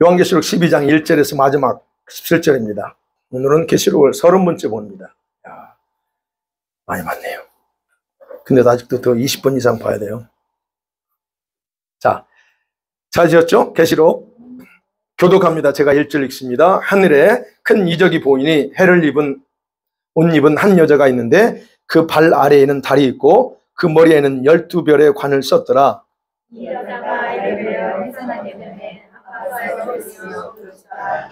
요한계시록 12장 1절에서 마지막 17절입니다. 오늘은 계시록을 30번째 봅니다. 야, 많이 봤네요. 근데 아직도 더 20번 이상 봐야 돼요. 자, 잘 지었죠? 계시록. 교독합니다. 제가 1절 읽습니다. 하늘에 큰 이적이 보이니 해를 옷 입은 한 여자가 있는데 그 발 아래에는 달이 있고 그 머리에는 12별의 관을 썼더라. 이 여자가 이르며 해산하겠는데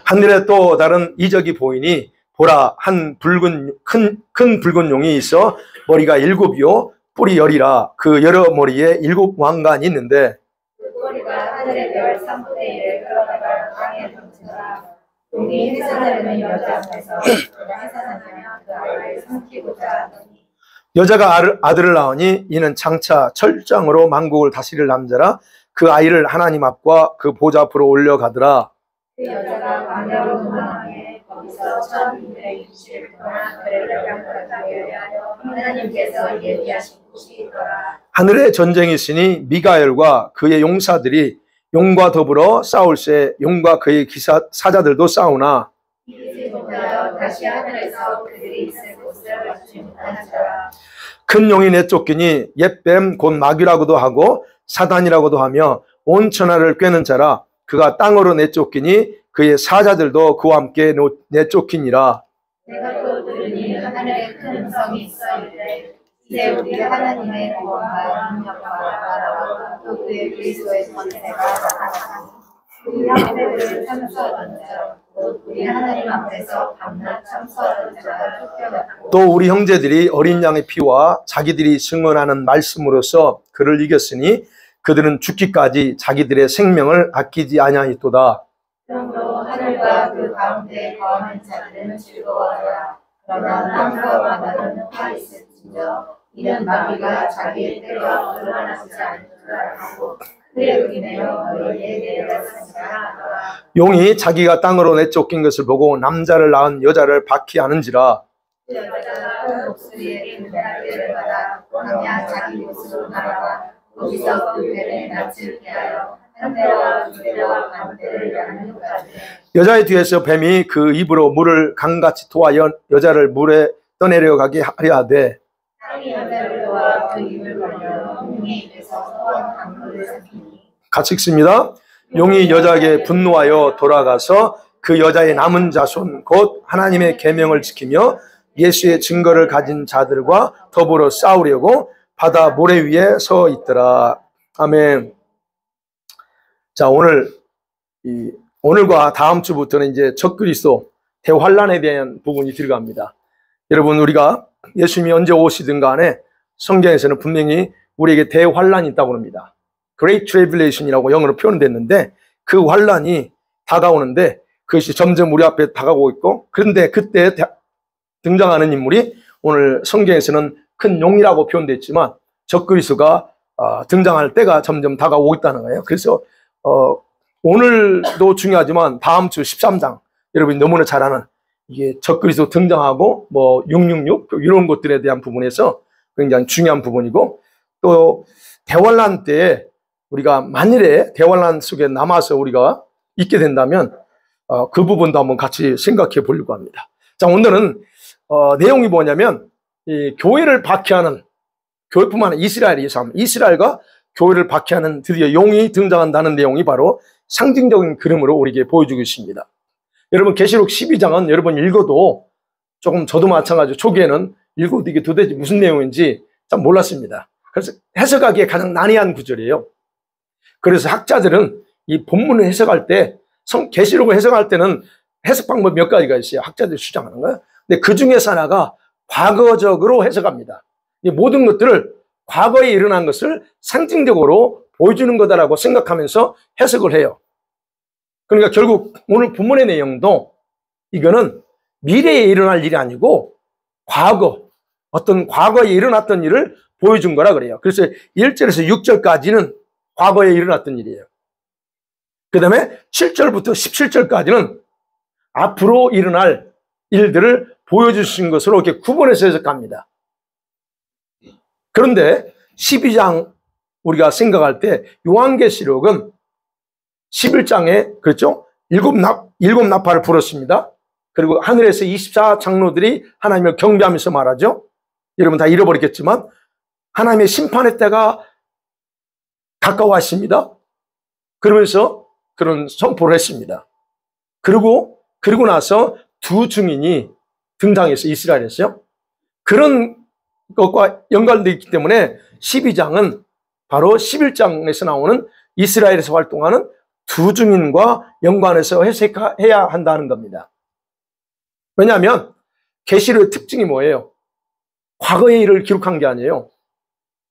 하늘에 또 다른 이적이 보이니 보라 한 큰 붉은 용이 있어 머리가 7이요 뿔이 10이라 그 여러 머리에 7 왕관이 있는데 그 꼬리가 하늘의 별 3분의 1을 끌어다가 땅에 던지더라. 용이 해산하려는 여자 앞에서 해산하며 그 아이를 삼키고자 하더니 여자가 아들을 낳으니 이는 장차 철장으로 만국을 다스릴 남자라. 그 아이를 하나님 앞과 그 보좌 앞으로 올려가더라. 그 여자가 광야로 도망하게 거기서 1260일 동안 그를 양육하게 하여 하나님께서 예비하신 곳이 있더라. 하늘에 전쟁이 있으니 미가엘과 그의 용사들이 용과 더불어 싸울새 용과 그의 사자들도 싸우나 다시 하늘에서 그들이 있을 곳을 얻지 못하더라. 큰 용이 내쫓기니 옛뱀 곧 마귀라고도 하고 사단이라고도 하며 온 천하를 꿰는 자라. 그가 땅으로 내쫓기니 그의 사자들도 그와 함께 내쫓기니라. 내가 또 들으니 하늘에 큰 음성이 있어 이르되 이제 우리 하나님의 구원과 능력과 나라와 또 그의 그리스도의 권세가 나타나니 우리 형제들을 참수하던 자 곧 우리 하나님 앞에서 밤낮 참수하던 자가 쫓겨났고 또 우리 형제들이 어린 양의 피와 자기들이 증언하는 말씀으로써 그를 이겼으니 그들은 죽기까지 자기들의 생명을 아끼지 아니하였도다. 그러므로 하늘과 그 가운데 거하는 자들은 즐거워하라. 그러나 땅과 바다는 화 있을지며 이는 마귀가 자기의 때와 얼마나지 않으라 하고 그의 의내어 너희에게 내려갔으니라 하더라. 용이 자기가 땅으로 내쫓긴 것을 보고 남자를 낳은 여자를 박해하는지라. 그 여자가 큰 목소리에 분달기를 받아 광야 자기 곳으로 날아가 거기서 그 배를 낯을 피하여 한 대와 두 대와 반 대를 양육하되 여자의 뒤에서 뱀이 그 입으로 물을 강같이 토하 여자를 물에 떠내려가게 하려 하되 땅이 여자를 도와 그 입을 벌려 용의 입에서 소원 강물을 삼키니 같이 읽습니다. 용이 여자에게 분노하여 돌아가서 그 여자의 남은 자손 곧 하나님의 계명을 지키며 예수의 증거를 가진 자들과 더불어 싸우려고 바다 모래 위에 서 있더라. 아멘. 자, 오늘과 다음 주부터는 이제 적그리스도 대환란에 대한 부분이 들어갑니다. 여러분, 우리가 예수님이 언제 오시든 간에 성경에서는 분명히 우리에게 대환란이 있다고 합니다. Great Tribulation이라고 영어로 표현됐는데 그 환란이 다가오는데 그것이 점점 우리 앞에 다가오고 있고 그런데 그때 등장하는 인물이 오늘 성경에서는 큰 용이라고 표현되어 있지만 적그리스도가 등장할 때가 점점 다가오고 있다는 거예요. 그래서 오늘도 중요하지만 다음 주 13장 여러분이 너무나 잘 아는 이게 적그리스도 등장하고 뭐 666 이런 것들에 대한 부분에서 굉장히 중요한 부분이고 또 대환란 때 우리가 만일에 대환란 속에 남아서 우리가 있게 된다면 그 부분도 한번 같이 생각해 보려고 합니다. 자, 오늘은 내용이 뭐냐면 이 교회를 박해하는 교회뿐만 아니라 이스라엘과 교회를 박해하는 드디어 용이 등장한다는 내용이 바로 상징적인 그림으로 우리에게 보여주고 있습니다. 여러분 계시록 12장은 여러분 읽어도 조금 저도 마찬가지로 초기에는 읽어도 이게 도대체 무슨 내용인지 참 몰랐습니다. 그래서 해석하기에 가장 난해한 구절이에요. 그래서 학자들은 이 본문을 해석할 때 계시록을 해석할 때는 해석 방법 몇 가지가 있어요. 학자들이 주장하는 거예요. 근데 그 중에서 하나가 과거적으로 해석합니다. 이 모든 것들을 과거에 일어난 것을 상징적으로 보여주는 거다라고 생각하면서 해석을 해요. 그러니까 결국 오늘 본문의 내용도 이거는 미래에 일어날 일이 아니고 어떤 과거에 일어났던 일을 보여준 거라 그래요. 그래서 1절에서 6절까지는 과거에 일어났던 일이에요. 그 다음에 7절부터 17절까지는 앞으로 일어날 일들을 보여주신 것으로 이렇게 구분해서 해석합니다. 그런데 12장 우리가 생각할 때 요한계시록은 11장에 그렇죠? 일곱 나팔을 불었습니다. 그리고 하늘에서 24장로들이 하나님을 경배하면서 말하죠. 여러분 다 잃어버렸겠지만 하나님의 심판의 때가 가까워왔습니다. 그러면서 그런 선포를 했습니다. 그리고 나서 두 증인이 등장해서 이스라엘에서요. 그런 것과 연관되어 있기 때문에 12장은 바로 11장에서 나오는 이스라엘에서 활동하는 두 증인과 연관해서 해석해야 한다는 겁니다. 왜냐하면 계시록의 특징이 뭐예요? 과거의 일을 기록한 게 아니에요.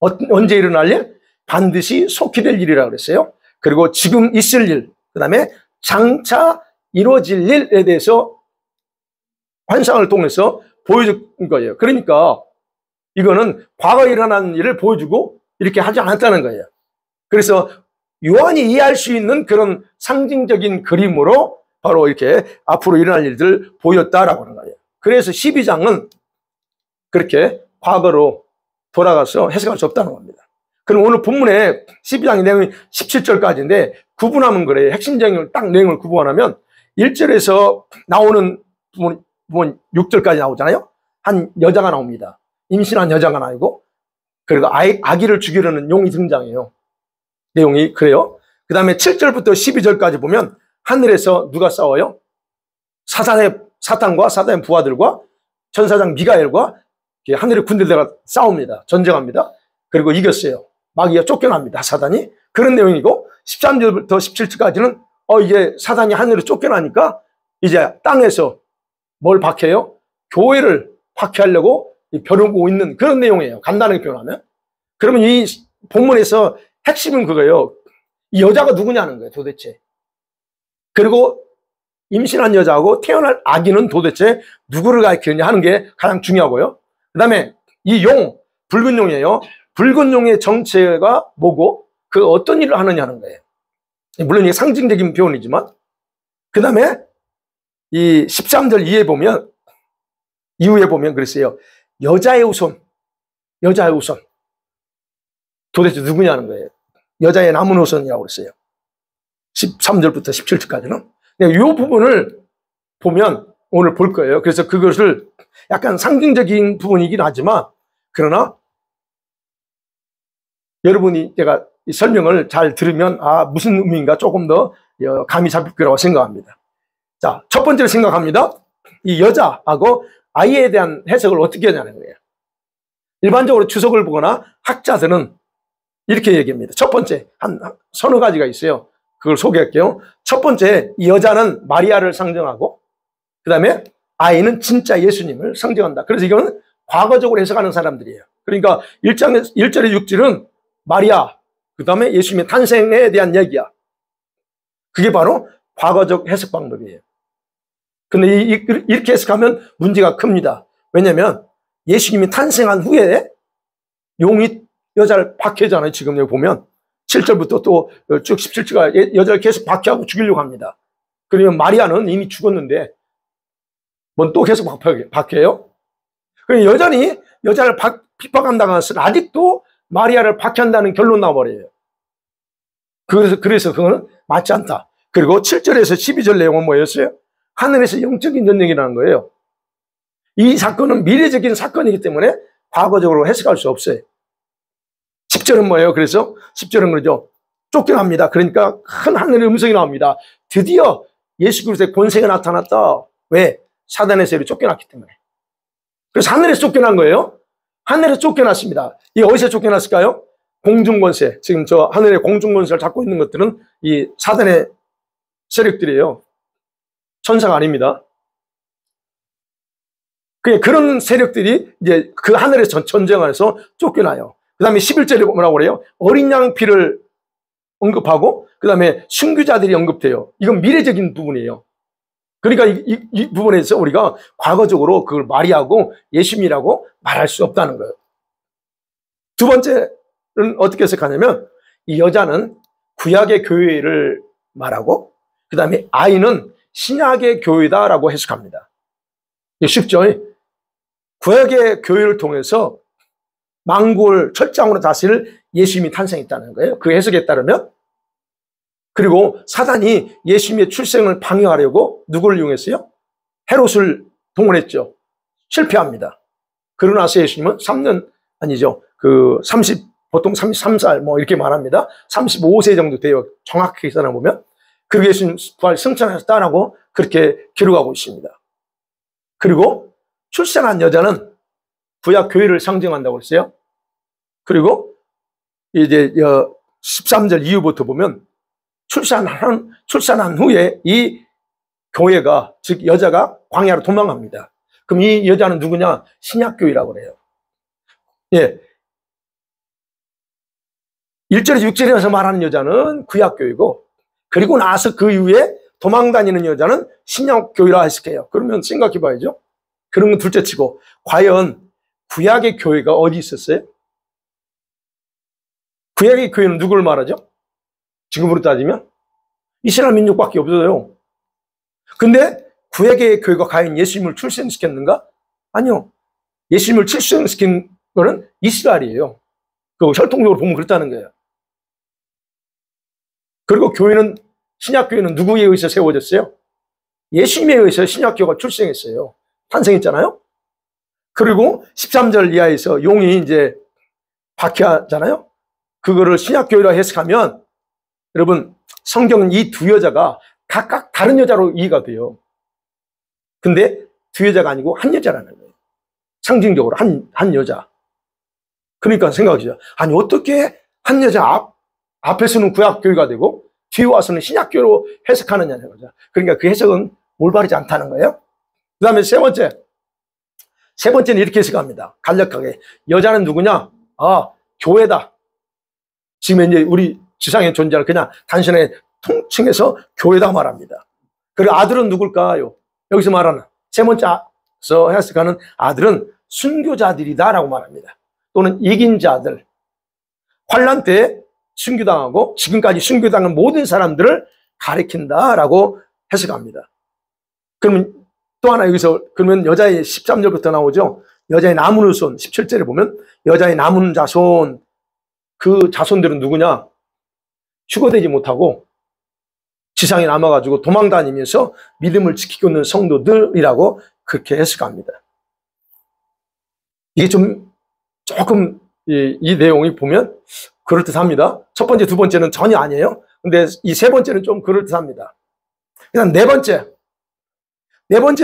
언제 일어날 일? 반드시 속히 될 일이라고 그랬어요. 그리고 지금 있을 일, 그 다음에 장차 이루어질 일에 대해서 환상을 통해서 보여준 거예요. 그러니까 이거는 과거에 일어난 일을 보여주고 이렇게 하지 않았다는 거예요. 그래서 요한이 이해할 수 있는 그런 상징적인 그림으로 바로 이렇게 앞으로 일어날 일들을 보였다라고 하는 거예요. 그래서 12장은 그렇게 과거로 돌아가서 해석할 수 없다는 겁니다. 그럼 오늘 본문의 12장의 내용이 17절까지인데 구분하면 그래요. 핵심적인 딱 내용을 구분하면 1절에서 나오는 부분 6절까지 나오잖아요. 한 여자가 나옵니다. 임신한 여자가 나오고 그리고 아기를 죽이려는 용이 등장해요. 내용이 그래요. 그 다음에 7절부터 12절까지 보면 하늘에서 누가 싸워요? 사탄과 사탄의 부하들과 천사장 미가엘과 하늘의 군대들과 싸웁니다. 전쟁합니다. 그리고 이겼어요. 마귀가 쫓겨납니다. 사단이. 그런 내용이고 13절부터 17절까지는 이제 사단이 하늘에 쫓겨나니까 이제 땅에서 뭘 박해요? 교회를 박해하려고 벼르고 있는 그런 내용이에요. 간단하게 표현하면. 그러면 이 본문에서 핵심은 그거예요. 이 여자가 누구냐는 거예요, 도대체. 그리고 임신한 여자하고 태어날 아기는 도대체 누구를 가리키느냐 하는 게 가장 중요하고요. 그 다음에 이 용, 붉은 용이에요. 붉은 용의 정체가 뭐고 그 어떤 일을 하느냐 하는 거예요. 물론 이게 상징적인 표현이지만 그 다음에 이 13절 이후에 보면 그랬어요. 여자의 후손 도대체 누구냐는 거예요. 여자의 남은 후손이라고 그랬어요. 13절부터 17절까지는. 이 부분을 보면 오늘 볼 거예요. 그래서 그것을 약간 상징적인 부분이긴 하지만 그러나 여러분이 제가 이 설명을 잘 들으면 무슨 의미인가 조금 더 감이 잡힐 거라고 생각합니다. 자, 첫 번째로 생각합니다. 이 여자하고 아이에 대한 해석을 어떻게 하냐는 거예요. 일반적으로 주석을 보거나 학자들은 이렇게 얘기합니다. 첫 번째, 한 서너 가지가 있어요. 그걸 소개할게요. 첫 번째, 이 여자는 마리아를 상징하고 그 다음에 아이는 진짜 예수님을 상징한다. 그래서 이거는 과거적으로 해석하는 사람들이에요. 그러니까 1절에 6절은 마리아, 그 다음에 예수님의 탄생에 대한 얘기야. 그게 바로 과거적 해석 방법이에요. 근데 이렇게 해석하면 문제가 큽니다. 왜냐면 예수님이 탄생한 후에 용이 여자를 박해잖아요. 지금 여기 보면 7절부터 또 쭉 17절까지 여자를 계속 박해하고 죽이려고 합니다. 그러면 마리아는 이미 죽었는데 뭔 또 계속 박해요? 그럼 여전히 여자를 핍박한다는 것은 아직도 마리아를 박해한다는 결론 나와버려요. 그래서 그거는 맞지 않다. 그리고 7절에서 12절 내용은 뭐였어요? 하늘에서 영적인 전쟁이라는 거예요. 이 사건은 미래적인 사건이기 때문에 과거적으로 해석할 수 없어요. 10절은 뭐예요? 그래서 10절은 그러죠. 쫓겨납니다. 그러니까 큰 하늘의 음성이 나옵니다. 드디어 예수 그리스도의 권세가 나타났다. 왜? 사단의 세력이 쫓겨났기 때문에. 그래서 하늘에서 쫓겨난 거예요. 하늘에서 쫓겨났습니다. 이게 어디서 쫓겨났을까요? 공중권세. 지금 저 하늘의 공중권세를 잡고 있는 것들은 이 사단의 세력들이에요. 천사가 아닙니다. 그런 세력들이 이제 그 하늘에서 전쟁하면서 쫓겨나요. 그 다음에 11절에 뭐라고 그래요? 어린 양 피를 언급하고 그 다음에 순교자들이 언급돼요. 이건 미래적인 부분이에요. 그러니까 이 부분에서 우리가 과거적으로 그걸 마리아고 예수님이라고 말할 수 없다는 거예요. 두 번째는 어떻게 해석하냐면 이 여자는 구약의 교회를 말하고 그 다음에 아이는 신약의 교회다라고 해석합니다. 쉽죠? 구약의 교회를 통해서 만국을 철장으로 다스릴 예수님이 탄생했다는 거예요. 그 해석에 따르면 그리고 사단이 예수님의 출생을 방해하려고 누구를 이용했어요? 헤롯을 동원했죠. 실패합니다. 그러고 나서 예수님은 3년, 아니죠. 보통 33살 뭐 이렇게 말합니다. 35세 정도 돼요. 정확히 계산해 보면. 그리고 예수님 부활 승천하셨다라고 그렇게 기록하고 있습니다. 그리고 출산한 여자는 구약 교회를 상징한다고 했어요. 그리고 이제 13절 이후부터 보면 출산한 후에 이 교회가, 즉 여자가 광야로 도망갑니다. 그럼 이 여자는 누구냐? 신약교회라고 그래요. 예. 1절에서 6절에서 말하는 여자는 구약교회고, 그리고 나서 그 이후에 도망다니는 여자는 신약교회라 해석해요. 그러면 생각해 봐야죠. 그런 건 둘째 치고, 과연 구약의 교회가 어디 있었어요? 구약의 교회는 누구를 말하죠? 지금으로 따지면 이스라엘 민족밖에 없어요. 근데 구약의 교회가 과연 예수님을 출생시켰는가? 아니요. 예수님을 출생시킨 거는 이스라엘이에요. 그 혈통적으로 보면 그렇다는 거예요. 그리고 교회는, 신약교회는 누구에 의해서 세워졌어요? 예수님에 의해서 신약교회가 출생했어요. 탄생했잖아요. 그리고 13절 이하에서 용이 이제 박해하잖아요. 그거를 신약교회라 해석하면, 여러분, 성경은 이 두 여자가 각각 다른 여자로 이해가 돼요. 근데 두 여자가 아니고 한 여자라는 거예요. 상징적으로 한 여자. 그러니까 생각하시죠. 아니, 어떻게 한 여자 앞에서는 구약교회가 되고 뒤에 와서는 신약교회로 해석하느냐는 거죠. 그러니까 그 해석은 올바르지 않다는 거예요. 그 다음에 세 번째는 이렇게 해석합니다. 간략하게. 여자는 누구냐? 교회다. 지금 이제 우리 지상에 존재하는 그냥 단순하게 통칭해서 교회다 말합니다. 그리고 아들은 누굴까요? 여기서 말하는 세 번째서 해석하는 아들은 순교자들이다라고 말합니다. 또는 이긴 자들. 환난 때 순교당하고 지금까지 순교당한 모든 사람들을 가리킨다라고 해석합니다. 그러면 또 하나 여기서, 그러면 여자의 13절부터 나오죠. 여자의 남은 후손 17절에 보면 여자의 남은 자손, 그 자손들은 누구냐? 휴거되지 못하고 지상에 남아가지고 도망다니면서 믿음을 지키고 있는 성도들이라고 그렇게 해석합니다. 이게 조금 이 내용이 보면 그럴듯합니다. 첫 번째, 두 번째는 전혀 아니에요. 근데 이 세 번째는 좀 그럴듯합니다. 그다음 네 번째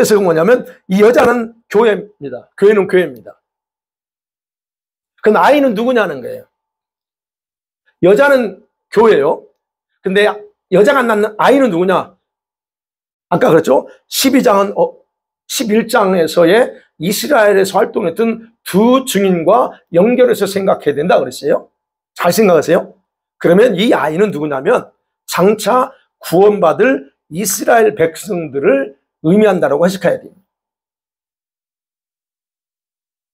해석은 뭐냐면 이 여자는 교회입니다. 교회는 교회입니다. 그럼 아이는 누구냐는 거예요. 여자는 교회예요. 근데 여자가 낳는 아이는 누구냐? 아까 그랬죠? 11장에서의 이스라엘에서 활동했던 두 증인과 연결해서 생각해야 된다 그랬어요. 잘 생각하세요. 그러면 이 아이는 누구냐면 장차 구원받을 이스라엘 백성들을 의미한다라고 해석해야 돼요.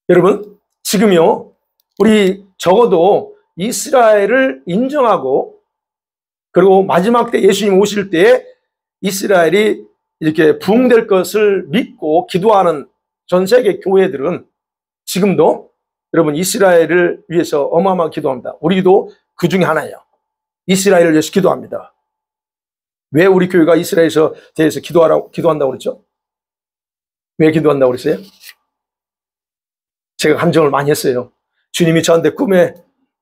여러분, 지금요, 우리 적어도 이스라엘을 인정하고, 그리고 마지막 때 예수님 오실 때에 이스라엘이 이렇게 부흥될 것을 믿고 기도하는 전 세계 교회들은 지금도 여러분 이스라엘을 위해서 어마어마하게 기도합니다. 우리도 그 중에 하나예요. 이스라엘을 위해서 기도합니다. 왜 우리 교회가 이스라엘에서 대해서 기도한다고 그랬죠? 왜 기도한다고 그랬어요? 제가 감정을 많이 했어요. 주님이 저한테 꿈에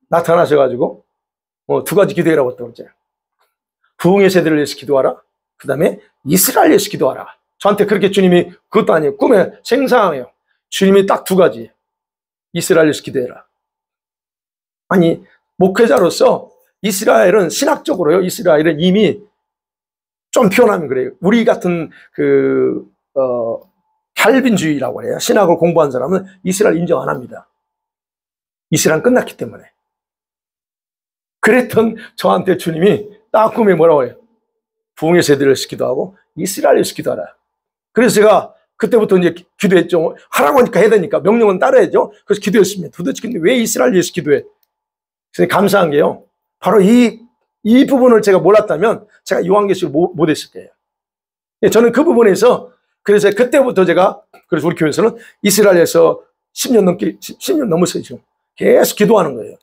나타나셔가지고 두 가지 기도해라고 했다고 그랬잖아요. 부흥의 세대를 위해서 기도하라. 그 다음에 이스라엘 위해서 기도하라. 저한테 그렇게 주님이, 그것도 아니에요. 꿈에 생생해요. 주님이 딱 두 가지. 이스라엘 위해서 기도해라. 아니, 목회자로서 이스라엘은 신학적으로요. 이스라엘은 이미 좀 표현하면 그래요. 우리 같은 칼빈주의라고 해요. 신학을 공부한 사람은 이스라엘 인정 안 합니다. 이스라엘은 끝났기 때문에. 그랬던 저한테 주님이 딱 꿈에 뭐라고 해요? 부흥의 세대를 기도하고 이스라엘을 기도하라. 그래서 제가 그때부터 이제 기도했죠. 하라고 하니까 해야 되니까 명령은 따라야죠. 그래서 기도했습니다. 도대체 근데 왜 이스라엘 위해서 기도해? 그래서 감사한 게요. 바로 이 부분을 제가 몰랐다면 제가 요한계시를 못했을 거예요. 저는 그 부분에서, 그래서 그때부터 제가, 그래서 우리 교회에서는 이스라엘에서 10년 넘었어요. 지금 계속 기도하는 거예요.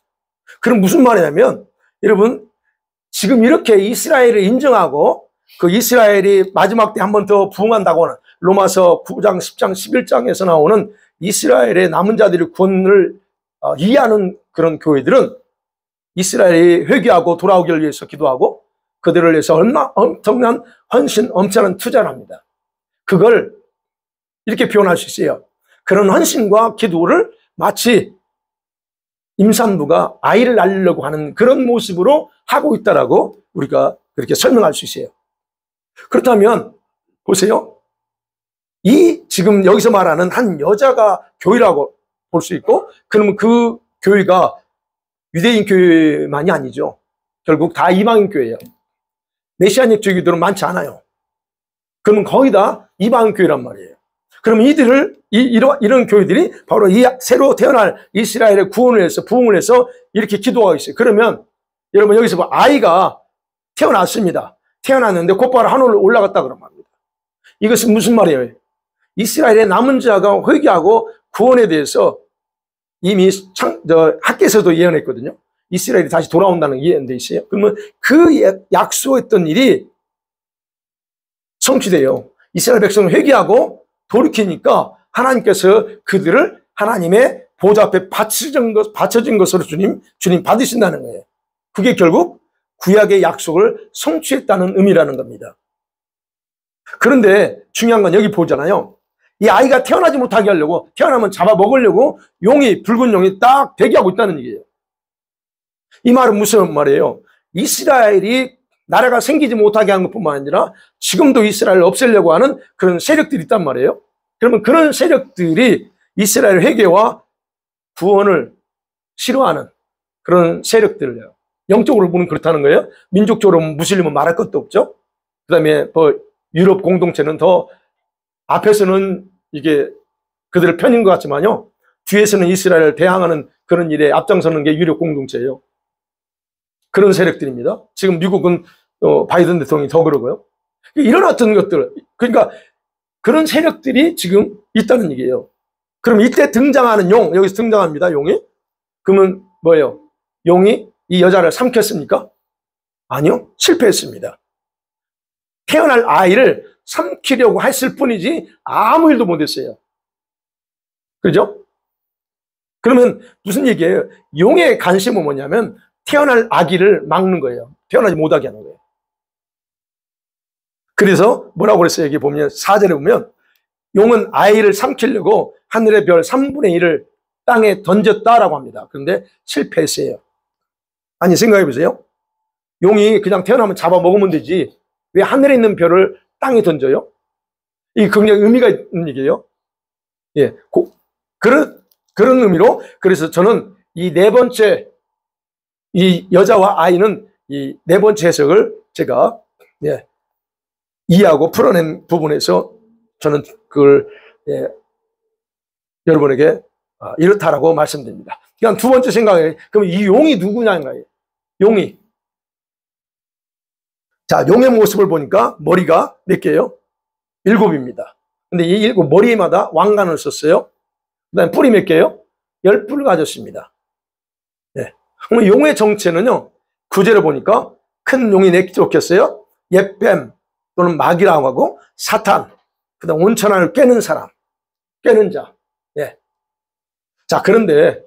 그럼 무슨 말이냐면, 여러분, 지금 이렇게 이스라엘을 인정하고 그 이스라엘이 마지막 때 한 번 더 부흥한다고는 로마서 9장, 10장, 11장에서 나오는 이스라엘의 남은 자들의 구원을 이해하는 그런 교회들은 이스라엘이 회개하고 돌아오기를 위해서 기도하고 그들을 위해서 얼마나 엄청난 헌신, 엄청난 투자를 합니다. 그걸 이렇게 표현할 수 있어요. 그런 헌신과 기도를 마치 임산부가 아이를 낳으려고 하는 그런 모습으로 하고 있다라고 우리가 그렇게 설명할 수 있어요. 그렇다면 보세요. 이 지금 여기서 말하는 한 여자가 교회라고 볼 수 있고, 그러면 그 교회가 유대인 교회만이 아니죠. 결국 다 이방인 교회예요. 메시아닉 주의들은 많지 않아요. 그러면 거의 다 이방인 교회란 말이에요. 그럼 이들을 이런 교회들이 바로 이 새로 태어날 이스라엘의 구원을 해서 부흥을 해서 이렇게 기도하고 있어요. 그러면 여러분 여기서 뭐 아이가 태어났습니다. 태어났는데 곧바로 하늘로 올라갔다 그런 말입니다. 이것은 무슨 말이에요? 이스라엘의 남은 자가 회개하고 구원에 대해서 이미 학계에서도 예언했거든요. 이스라엘이 다시 돌아온다는 예언돼 있어요. 그러면 그 약속했던 일이 성취돼요. 이스라엘 백성을 회개하고 돌이키니까 하나님께서 그들을 하나님의 보좌 앞에 바쳐진 것으로 주님 받으신다는 거예요. 그게 결국 구약의 약속을 성취했다는 의미라는 겁니다. 그런데 중요한 건 여기 보잖아요. 이 아이가 태어나지 못하게 하려고, 태어나면 잡아먹으려고 붉은 용이 딱 대기하고 있다는 얘기예요. 이 말은 무슨 말이에요? 이스라엘이 나라가 생기지 못하게 한 것뿐만 아니라 지금도 이스라엘을 없애려고 하는 그런 세력들이 있단 말이에요. 그러면 그런 세력들이 이스라엘 회개와 구원을 싫어하는 그런 세력들이에요. 영적으로 보면 그렇다는 거예요. 민족적으로 무슬림은 말할 것도 없죠. 그 다음에 뭐 유럽 공동체는 더 앞에서는 이게 그들의 편인 것 같지만요, 뒤에서는 이스라엘을 대항하는 그런 일에 앞장서는 게 유럽 공동체예요. 그런 세력들입니다. 지금 미국은 바이든 대통령이 더 그러고요. 일어났던 것들, 그러니까 그런 세력들이 지금 있다는 얘기예요. 그럼 이때 등장하는 용, 여기서 등장합니다, 용이. 그러면 뭐예요? 용이 이 여자를 삼켰습니까? 아니요, 실패했습니다. 태어날 아이를 삼키려고 했을 뿐이지 아무 일도 못했어요. 그죠? 그러면 무슨 얘기예요? 용의 관심은 뭐냐면 태어날 아기를 막는 거예요. 태어나지 못하게 하는 거예요. 그래서 뭐라고 그랬어요? 여기 보면 4절에 보면 용은 아이를 삼키려고 하늘의 별 3분의 1을 땅에 던졌다라고 합니다. 그런데 실패했어요. 아니, 생각해 보세요. 용이 그냥 태어나면 잡아먹으면 되지 왜 하늘에 있는 별을 땅에 던져요? 이게 굉장히 의미가 있는 얘기예요. 예, 그런 의미로, 그래서 저는 이 네 번째, 이 여자와 아이는 이 네 번째 해석을 제가 이해하고 풀어낸 부분에서 저는 그걸 여러분에게 이렇다라고 말씀드립니다. 그러니까 두 번째 생각에, 그럼 이 용이 누구냐는 거예요. 용이. 자, 용의 모습을 보니까 머리가 몇 개예요? 7입니다. 근데 이 7 머리마다 왕관을 썼어요. 그 다음에 뿔이 몇 개예요? 10뿔을 가졌습니다. 네. 그럼 용의 정체는요, 구절에 보니까 큰 용이 4개 쫓겼어요. 옛뱀 또는 마귀라고 하고 사탄, 그 다음 온천하를 깨는 사람, 깨는 자. 예. 자, 그런데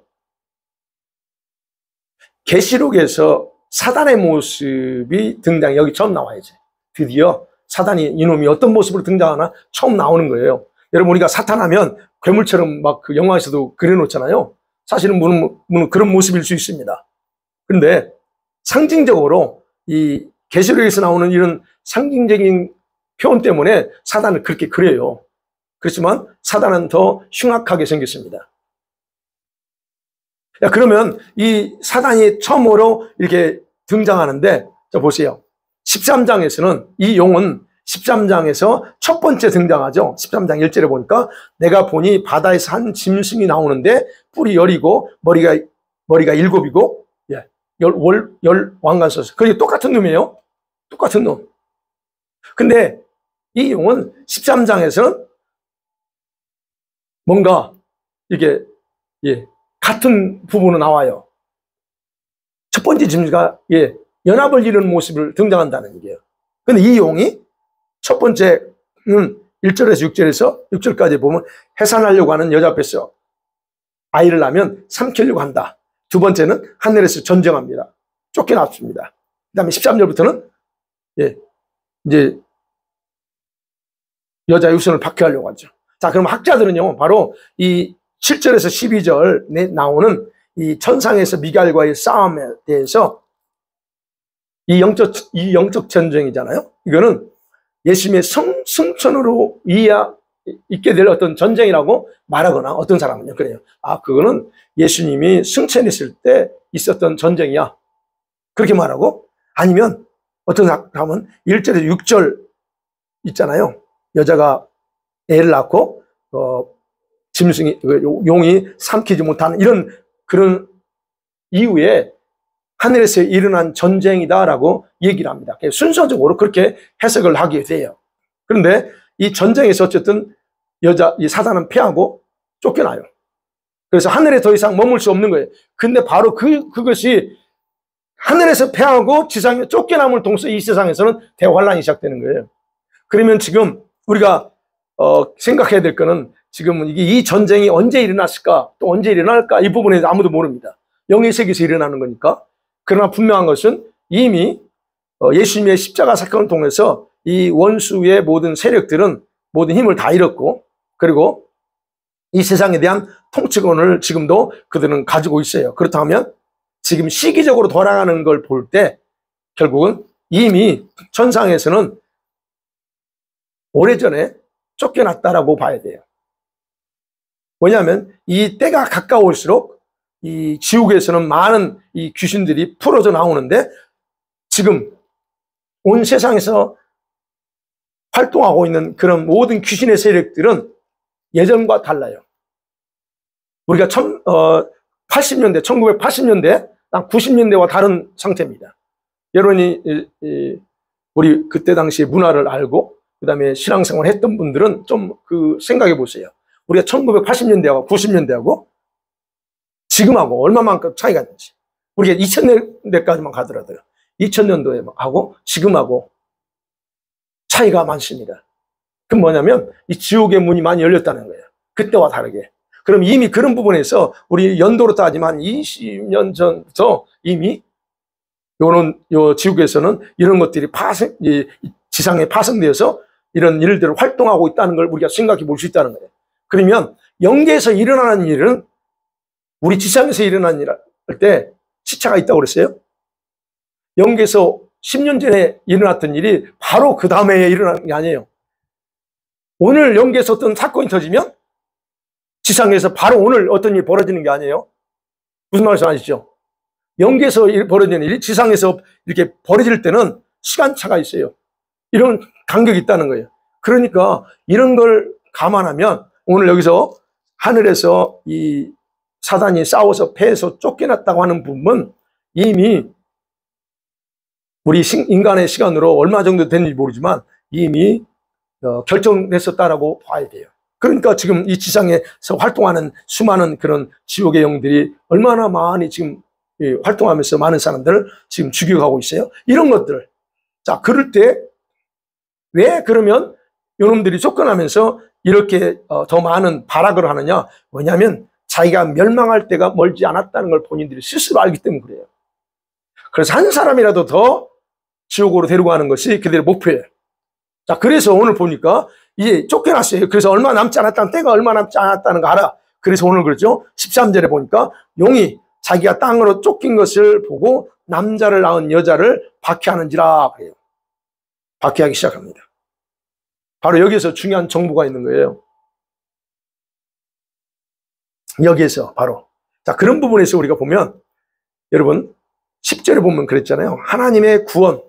계시록에서 사단의 모습이 등장, 여기 처음 나와야지. 드디어 사단이, 이놈이 어떤 모습으로 등장하나 처음 나오는 거예요. 여러분, 우리가 사탄 하면 괴물처럼 막 그 영화에서도 그려놓잖아요. 사실은 물론 그런 모습일 수 있습니다. 그런데 상징적으로 이 계시록에서 나오는 이런 상징적인 표현 때문에 사단을 그렇게 그려요. 그렇지만 사단은 더 흉악하게 생겼습니다. 그러면 이 사단이 처음으로 이렇게 등장하는데, 자 보세요. 13장에서는 이 용은 13장에서 첫 번째 등장하죠. 13장 1절에 보니까 내가 보니 바다에서 한 짐승이 나오는데 뿔이 10이고 머리가 7이고 열 왕관 썼어요. 그게 똑같은 놈이에요. 똑같은 놈. 근데 이 용은 13장에서는 뭔가 이게 같은 부분으로 나와요. 첫 번째 짐승가 연합을 이루는 모습을 등장한다는 얘기예요. 근데 이 용이 첫 번째는 1절에서 6절까지 보면 해산하려고 하는 여자 앞에서 아이를 낳으면 삼키려고 한다. 두 번째는 하늘에서 전쟁합니다. 쫓겨났습니다. 그 다음에 13절부터는 이제 여자 육신을 박해하려고 하죠. 자, 그럼 학자들은요, 바로 이 7절에서 12절에 나오는 이 천상에서 미갈과의 싸움에 대해서 이 영적 전쟁이잖아요. 이거는 예수님의 승천으로 있게 될 어떤 전쟁이라고 말하거나 어떤 사람은요, 그래요. 아, 그거는 예수님이 승천했을 때 있었던 전쟁이야. 그렇게 말하고, 아니면 어떤 사람은 1절에서 6절 있잖아요. 여자가 애를 낳고, 짐승이, 용이 삼키지 못하는 그런 이후에 하늘에서 일어난 전쟁이다라고 얘기를 합니다. 순서적으로 그렇게 해석을 하게 돼요. 그런데 이 전쟁에서 어쨌든 이 사단은 패하고 쫓겨나요. 그래서 하늘에 더 이상 머물 수 없는 거예요. 근데 바로 그것이 하늘에서 패하고 지상에 쫓겨남을 동시에 이 세상에서는 대환란이 시작되는 거예요. 그러면 지금 우리가 생각해야 될 거는 지금 이 전쟁이 언제 일어났을까, 또 언제 일어날까, 이 부분에 대해서 아무도 모릅니다. 영의 세계에서 일어나는 거니까. 그러나 분명한 것은 이미 예수님의 십자가 사건을 통해서 이 원수의 모든 세력들은 모든 힘을 다 잃었고, 그리고 이 세상에 대한 통치권을 지금도 그들은 가지고 있어요. 그렇다면 지금 시기적으로 돌아가는 걸 볼 때 결국은 이미 천상에서는 오래전에 쫓겨났다라고 봐야 돼요. 왜냐하면 이 때가 가까울수록 이 지옥에서는 많은 이 귀신들이 풀어져 나오는데, 지금 온 세상에서 활동하고 있는 그런 모든 귀신의 세력들은 예전과 달라요. 우리가 80년대, 1980년대, 90년대와 다른 상태입니다. 여러분이 우리 그때 당시 문화를 알고 그 다음에 신앙생활 했던 분들은 좀 생각해 보세요. 우리가 1980년대하고 90년대하고 지금하고 얼마만큼 차이가 있는지. 우리가 2000년대까지만 가더라도요. 2000년도에 하고 지금하고 차이가 많습니다. 그럼 뭐냐면 이 지옥의 문이 많이 열렸다는 거예요. 그때와 다르게. 그럼 이미 그런 부분에서 우리 연도로 따지면 20년 전부터 이미 요 지옥에서는 이런 것들이 지상에 파생되어서 이런 일들을 활동하고 있다는 걸 우리가 생각해 볼 수 있다는 거예요. 그러면 영계에서 일어나는 일은 우리 지상에서 일어나는 일 할 때 시차가 있다고 그랬어요. 영계에서 10년 전에 일어났던 일이 바로 그 다음에 일어나는 게 아니에요. 오늘 영계에서 어떤 사건이 터지면 지상에서 바로 오늘 어떤 일이 벌어지는 게 아니에요. 무슨 말인지 아시죠? 영계에서 벌어지는 일이 지상에서 이렇게 벌어질 때는 시간차가 있어요. 이런 간격이 있다는 거예요. 그러니까 이런 걸 감안하면 오늘 여기서 하늘에서 이 사단이 싸워서 패해서 쫓겨났다고 하는 부분은 이미 우리 인간의 시간으로 얼마 정도 됐는지 모르지만 이미 결정됐었다라고 봐야 돼요. 그러니까 지금 이 지상에서 활동하는 수많은 그런 지옥의 영들이 얼마나 많이 지금 활동하면서 많은 사람들을 지금 죽여가고 있어요. 이런 것들. 자, 그럴 때 왜 그러면 이놈들이 쫓겨나면서 이렇게 더 많은 발악을 하느냐? 왜냐하면 자기가 멸망할 때가 멀지 않았다는 걸 본인들이 스스로 알기 때문에 그래요. 그래서 한 사람이라도 더 지옥으로 데려가는 것이 그들의 목표예요. 자, 그래서 오늘 보니까 이제 쫓겨났어요. 그래서 얼마 남지 않았다는, 때가 얼마 남지 않았다는 거 알아. 그래서 오늘 그렇죠. 13절에 보니까 용이 자기가 땅으로 쫓긴 것을 보고 남자를 낳은 여자를 박해하는지라 그래요. 박해하기 시작합니다. 바로 여기에서 중요한 정보가 있는 거예요. 여기에서 바로. 자, 그런 부분에서 우리가 보면 여러분 10절에 보면 그랬잖아요. 하나님의 구원과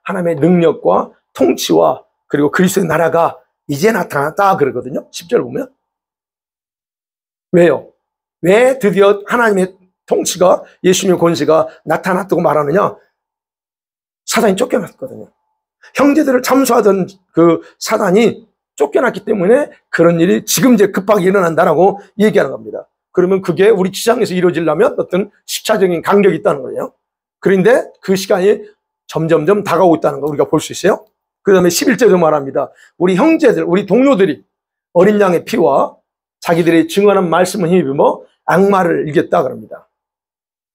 하나님의 능력과 통치와 그리고 그리스도의 나라가 이제 나타났다 그러거든요. 10절 보면. 왜요? 왜 드디어 하나님의 통치가, 예수님의 권세가 나타났다고 말하느냐? 사단이 쫓겨났거든요. 형제들을 참수하던 그 사단이 쫓겨났기 때문에 그런 일이 지금 이제 급하게 일어난다라고 얘기하는 겁니다. 그러면 그게 우리 지상에서 이루어지려면 어떤 시차적인 간격이 있다는 거예요. 그런데 그 시간이 점점점 다가오고 있다는 거 우리가 볼 수 있어요. 그 다음에 11절도 말합니다. 우리 형제들, 우리 동료들이 어린 양의 피와 자기들이 증언한 말씀을 힘입어 악마를 이겼다 그럽니다.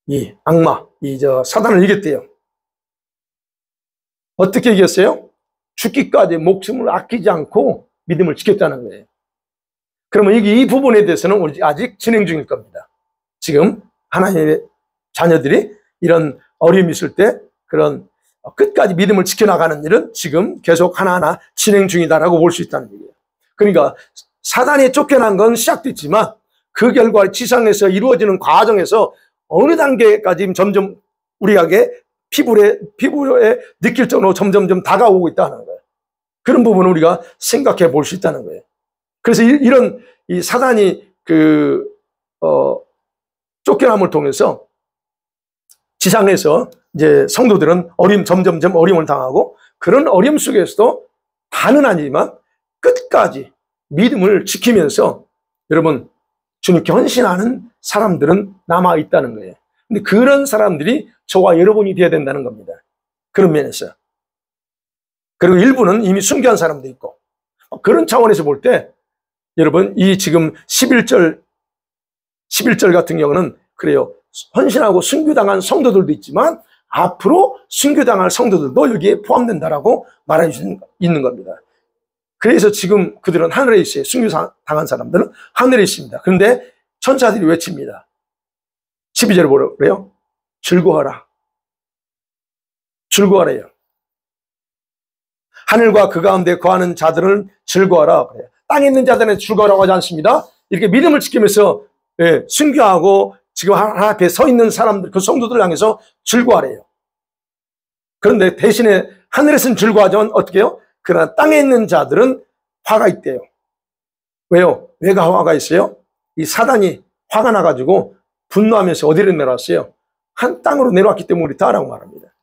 이 악마, 사단을 이겼대요. 어떻게 이겼어요? 죽기까지 목숨을 아끼지 않고 믿음을 지켰다는 거예요. 그러면 이 부분에 대해서는 우리 아직 진행 중일 겁니다. 지금 하나님의 자녀들이 이런 어려움이 있을 때 그런 끝까지 믿음을 지켜나가는 일은 지금 계속 하나하나 진행 중이다라고 볼 수 있다는 얘기예요. 그러니까 사단이 쫓겨난 건 시작됐지만 그 결과 지상에서 이루어지는 과정에서 어느 단계까지 점점 우리에게 피부에 느낄 정도로 점점점 다가오고 있다는 거예요. 그런 부분을 우리가 생각해 볼 수 있다는 거예요. 그래서 이런 이 사단이 쫓겨남을 통해서 지상에서 이제 성도들은 점점점 어려움을 당하고 그런 어려움 속에서도 다는 아니지만 끝까지 믿음을 지키면서 여러분 주님께 헌신하는 사람들은 남아 있다는 거예요. 근데 그런 사람들이 저와 여러분이 되어야 된다는 겁니다. 그런 면에서. 그리고 일부는 이미 순교한 사람도 있고 그런 차원에서 볼 때 여러분 이 지금 11절 같은 경우는 그래요. 헌신하고 순교당한 성도들도 있지만 앞으로 순교당할 성도들도 여기에 포함된다라고 말해 있는 겁니다. 그래서 지금 그들은 하늘에 있어요. 순교당한 사람들은 하늘에 있습니다. 그런데 천사들이 외칩니다. 12절에 뭐라고 그래요? 즐거워하라. 즐거워하래요. 하늘과 그 가운데 거하는 자들은 즐거워하라. 그래요. 땅에 있는 자들은 즐거워라고 하지 않습니다. 이렇게 믿음을 지키면서 순교하고 지금 하나님 앞에 서 있는 사람들, 그 성도들 향해서 즐거워하래요. 그런데 대신에 하늘에서는 즐거워하지만 어떻게 해요? 그러나 땅에 있는 자들은 화가 있대요. 왜요? 왜가 화가 있어요? 이 사단이 화가 나가지고 분노하면서 어디로 내려왔어요? 한 땅으로 내려왔기 때문에 그렇다라고 말합니다.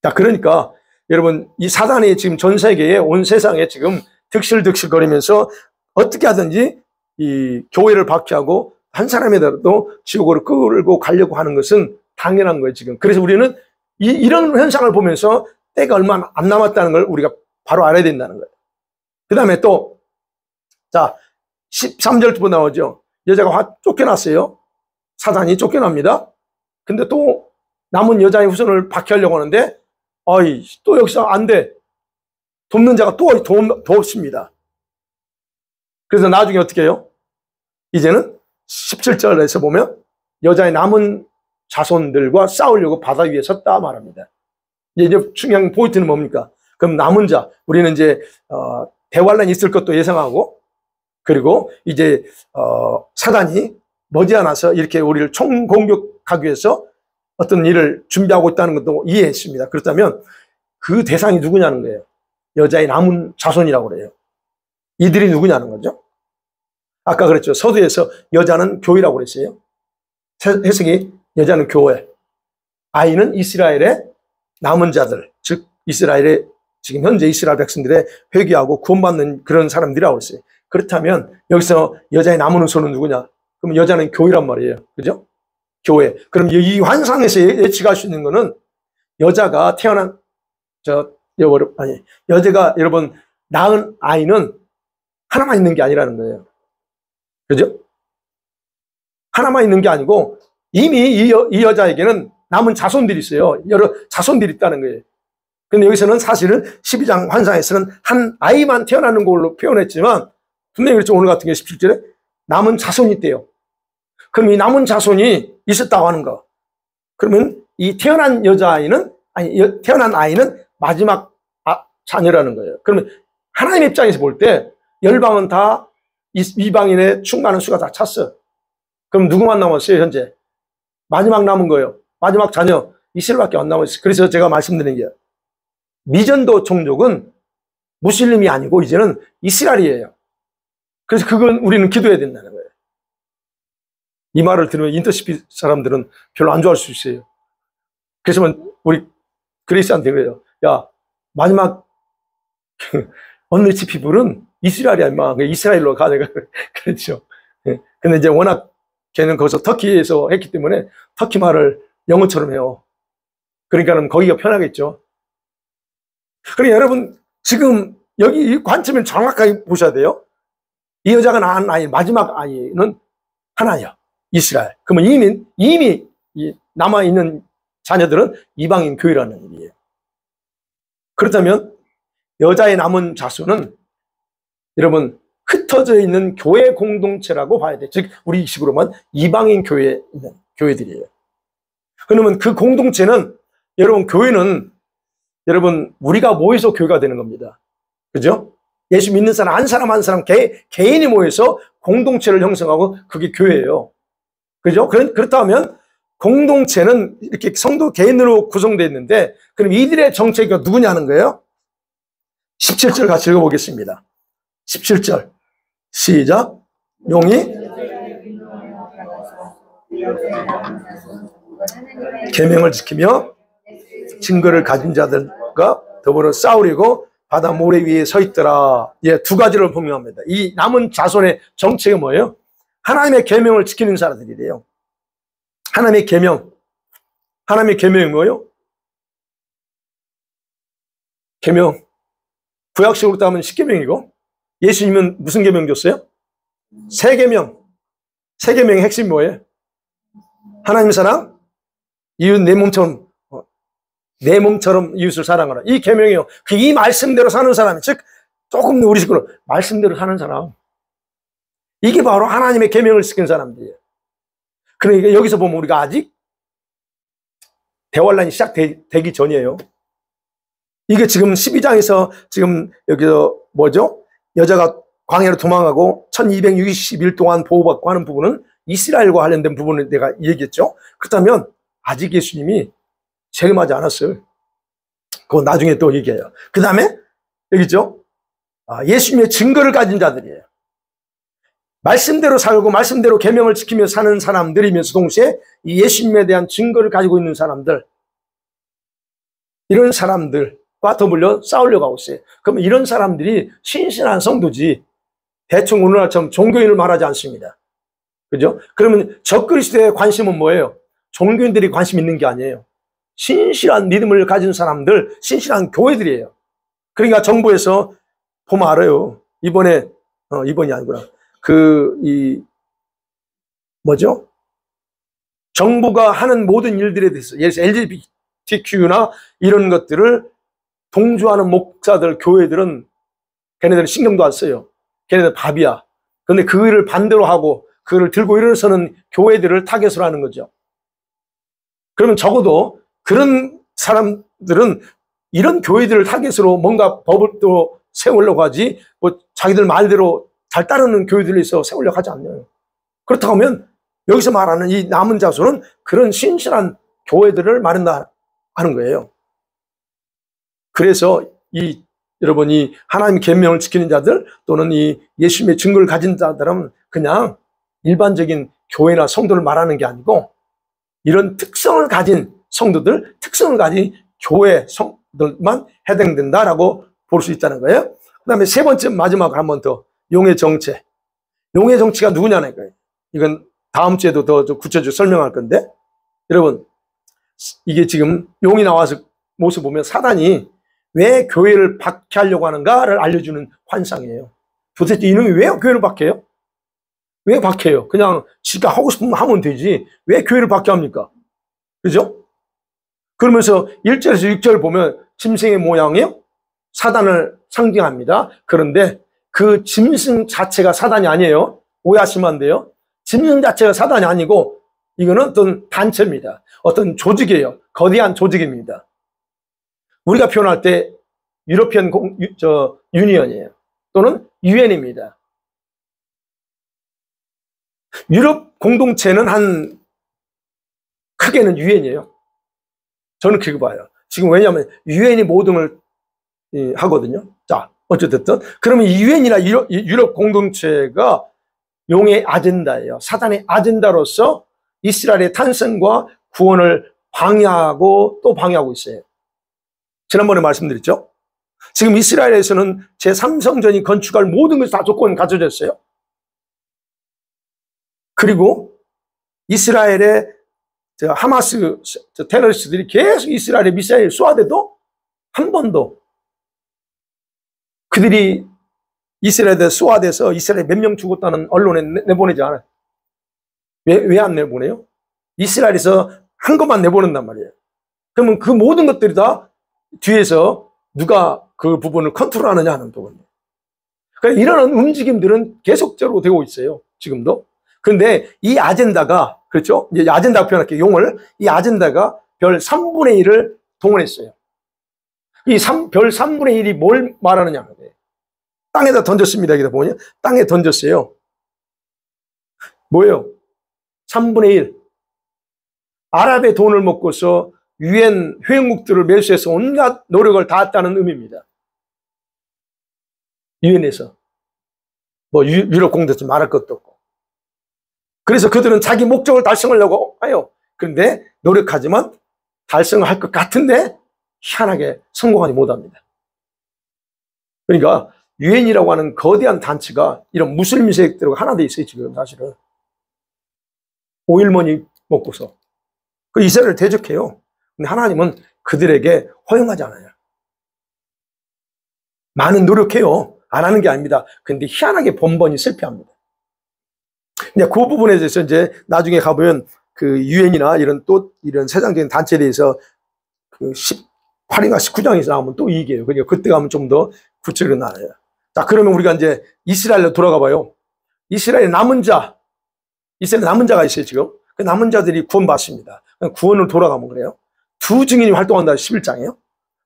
자, 그러니까 여러분 이 사단이 지금 전 세계에 온 세상에 지금 득실득실거리면서 어떻게 하든지 이 교회를 박해하고 한 사람이라도 지옥으로 끌고 가려고 하는 것은 당연한 거예요, 지금. 그래서 우리는 이런 현상을 보면서 때가 얼마 안 남았다는 걸 우리가 바로 알아야 된다는 거예요. 그 다음에 또, 자, 13절부터 나오죠. 여자가 쫓겨났어요. 사단이 쫓겨납니다. 근데 또 남은 여자의 후손을 박해하려고 하는데, 또 여기서 안 돼. 돕는 자가 또 없습니다. 그래서 나중에 어떻게 해요? 이제는 17절에서 보면 여자의 남은 자손들과 싸우려고 바다 위에 섰다 말합니다. 이제 중요한 포인트는 뭡니까? 그럼 남은 자, 우리는 이제 대환란이 있을 것도 예상하고, 그리고 이제 사단이 머지않아서 이렇게 우리를 총공격하기 위해서 어떤 일을 준비하고 있다는 것도 이해했습니다. 그렇다면 그 대상이 누구냐는 거예요. 여자의 남은 자손이라고 그래요. 이들이 누구냐는 거죠. 아까 그랬죠. 서두에서 여자는 교회라고 그랬어요. 해석이 여자는 교회, 아이는 이스라엘의 남은 자들, 즉 이스라엘의 지금 현재 이스라엘 백성들의 회개하고 구원받는 그런 사람들이라고 그랬어요. 그렇다면 여기서 여자의 남은 후손은 누구냐? 그럼 여자는 교회란 말이에요. 그죠? 교회. 그럼 이 환상에서 예측할 수 있는 거는 여자가 태어난 여자가 여러분 낳은 아이는 하나만 있는 게 아니라는 거예요. 그죠? 하나만 있는 게 아니고 이미 이 여자에게는 남은 자손들이 있어요. 여러 자손들이 있다는 거예요. 근데 여기서는 사실은 12장 환상에서는 한 아이만 태어나는 걸로 표현했지만 분명히 그렇죠. 오늘 같은 경우 17절에 남은 자손이 있대요. 그럼 이 남은 자손이 있었다고 하는 거. 그러면 이 태어난 태어난 아이는 마지막 자녀라는 거예요. 그러면 하나님 입장에서 볼 때 열방은 다 이방인의 충만한 수가 다 찼어. 그럼 누구만 남았어요, 현재? 마지막 남은 거예요. 마지막 자녀, 이스라엘밖에 안 남았어요. 그래서 제가 말씀드린 게 미전도 종족은 무슬림이 아니고 이제는 이스라엘이에요. 그래서 그건 우리는 기도해야 된다는 거예요. 이 말을 들으면 인터시피 사람들은 별로 안 좋아할 수 있어요. 그래서 우리 그레이스한테 그래요. 야, 마지막 언리치 피플은 이스라엘이야, 임마. 이스라엘로 가, 내가. 그랬죠. 근데 이제 워낙 걔는 거기서 터키에서 했기 때문에 터키 말을 영어처럼 해요. 그러니까는 거기가 편하겠죠. 그러니까 여러분 지금 여기 이 관점을 정확하게 보셔야 돼요. 이 여자가 낳은 아이, 마지막 아이는 하나예요. 이스라엘. 그러면 이미 남아있는 자녀들은 이방인 교회라는 일이에요. 그렇다면 여자의 남은 자손은 여러분 흩어져 있는 교회 공동체라고 봐야 돼. 즉 우리 식으로만 이방인 교회에 있는 교회들이에요. 그러면 그 공동체는 여러분 교회는 여러분 우리가 모여서 교회가 되는 겁니다. 그죠? 예수 믿는 사람 한 사람 한 사람 개인이 모여서 공동체를 형성하고 그게 교회예요. 그죠? 그렇다면 공동체는 이렇게 성도 개인으로 구성되어 있는데 그럼 이들의 정체가 누구냐는 거예요? 17절 같이 읽어보겠습니다. 17절 시작. 용이 계명을 지키며 증거를 가진 자들과 더불어 싸우려고 바다 모래 위에 서 있더라. 예, 두 가지를 분명합니다. 이 남은 자손의 정체가 뭐예요? 하나님의 계명을 지키는 사람들이래요. 하나님의 계명. 하나님의 계명이 뭐예요? 계명. 구약식으로 따면 10계명이고 예수님은 무슨 계명 줬어요? 세 계명. 세 계명의 핵심이 뭐예요? 하나님 사랑, 이웃 내 몸처럼 이웃을 사랑하라. 이 계명이요. 이 말씀대로 사는 사람이, 즉 조금 더 우리 식으로 말씀대로 사는 사람. 이게 바로 하나님의 계명을 지키는 사람들이에요. 그러니까 여기서 보면 우리가 아직 대환란이 시작되기 전이에요. 이게 지금 12장에서 지금 여기서 뭐죠? 여자가 광야로 도망가고 1260일 동안 보호받고 하는 부분은 이스라엘과 관련된 부분을 내가 얘기했죠. 그렇다면 아직 예수님이 재림하지 않았어요. 그거 나중에 또 얘기해요. 그 다음에 여기 있죠. 예수님의 증거를 가진 자들이에요. 말씀대로 살고 말씀대로 계명을 지키며 사는 사람들이면서 동시에 이 예수님에 대한 증거를 가지고 있는 사람들, 이런 사람들과 더불어 싸우려고 하고 있어요. 그러면 이런 사람들이 신실한 성도지 대충 오늘날처럼 종교인을 말하지 않습니다. 그죠? 그러면 적그리스도의 관심은 뭐예요? 종교인들이 관심 있는 게 아니에요. 신실한 믿음을 가진 사람들, 신실한 교회들이에요. 그러니까 정부에서 보면 알아요. 이번이 아니구나. 뭐죠? 정부가 하는 모든 일들에 대해서, 예를 들어서 LGBTQ나 이런 것들을 동조하는 목사들, 교회들은 걔네들은 신경도 안 써요. 걔네들 밥이야. 그런데 그 일을 반대로 하고, 그를 들고 일어서는 교회들을 타겟으로 하는 거죠. 그러면 적어도 그런 사람들은 이런 교회들을 타겟으로 뭔가 법을 또 세우려고 하지, 뭐 자기들 말대로 잘 따르는 교회들에 있어 세우려고 하지 않나요? 그렇다고 하면 여기서 말하는 이 남은 자손은 그런 신실한 교회들을 말한다 하는 거예요. 그래서 여러분이 하나님의 계명을 지키는 자들 또는 이 예수님의 증거를 가진 자들은 그냥 일반적인 교회나 성도를 말하는 게 아니고 이런 특성을 가진 성도들, 특성을 가진 교회 성도들만 해당된다라고 볼 수 있다는 거예요. 그 다음에 세 번째 마지막으로 한 번 더 용의 정체. 용의 정체가 누구냐는 거예요. 이건 다음 주에도 더 구체적으로 설명할 건데 여러분 이게 지금 용이 나와서 모습 보면 사단이 왜 교회를 박해하려고 하는가를 알려주는 환상이에요. 도대체 이놈이 왜 교회를 박해요? 왜 박해요? 그냥 지가 하고 싶으면 하면 되지 왜 교회를 박해합니까? 그죠? 그러면서 1절에서 6절 보면 짐승의 모양이요 사단을 상징합니다. 그런데 그 짐승 자체가 사단이 아니에요. 오해하시면 안 돼요. 짐승 자체가 사단이 아니고 이거는 어떤 단체입니다. 어떤 조직이에요. 거대한 조직입니다. 우리가 표현할 때 유러피언 유니언이에요. 또는 유엔입니다. 유럽 공동체는 크게는 유엔이에요. 저는 그렇게 봐요. 지금 왜냐하면 유엔이 모든 걸 하거든요. 자, 어쨌든 그러면 이 유엔이나 유럽 공동체가 용의 아젠다예요. 사단의 아젠다로서 이스라엘의 탄생과 구원을 방해하고 또 방해하고 있어요. 지난번에 말씀드렸죠. 지금 이스라엘에서는 제3성전이 건축할 모든 것이 다 조건이 갖춰져 있어요. 그리고 이스라엘의 하마스 테러리스트들이 계속 이스라엘에 미사일 쏘아대도 한 번도 그들이 이스라엘에 쏘아대서 이스라엘에 몇 명 죽었다는 언론에 내보내지 않아요. 왜 안 내보내요? 이스라엘에서 한 것만 내보낸단 말이에요. 그러면 그 모든 것들이 다 뒤에서 누가 그 부분을 컨트롤하느냐 하는 부분이에요. 그러니까 이런 움직임들은 계속적으로 되고 있어요. 지금도. 그런데 이 아젠다가, 그렇죠? 이제 아젠다 표현할게요. 용을. 이 아젠다가 별 3분의 1을 동원했어요. 별 3분의 1이 뭘 말하느냐. 땅에다 던졌습니다. 여기다 보면 땅에 던졌어요. 뭐예요? 3분의 1. 아랍의 돈을 먹고서 유엔 회원국들을 매수해서 온갖 노력을 다했다는 의미입니다. 유엔에서. 뭐 유럽 공동체 말할 것도 없고. 그래서 그들은 자기 목적을 달성하려고 해요. 그런데 노력하지만 달성을 할 것 같은데 희한하게 성공하지 못합니다. 그러니까 유엔이라고 하는 거대한 단체가 이런 무슬림 세력들과 하나 돼 있어요. 지금 사실은. 오일머니 먹고서. 그 이스라엘을 대적해요. 근데 하나님은 그들에게 허용하지 않아요. 많은 노력해요. 안 하는 게 아닙니다. 근데 희한하게 번번이 실패합니다. 이제 그 부분에 대해서 이제 나중에 가보면 그 유엔이나 이런 세상적인 단체에 대해서 그 18인가 19장에서 나오면 또 이 얘기예요. 그러니까 그때 가면 좀 더 구체적으로 나와요. 자, 그러면 우리가 이제 이스라엘로 돌아가 봐요. 이스라엘의 남은 자가 있어요, 지금. 그 남은 자들이 구원받습니다. 구원을 돌아가면 그래요. 두 증인이 활동한다, 11장이에요.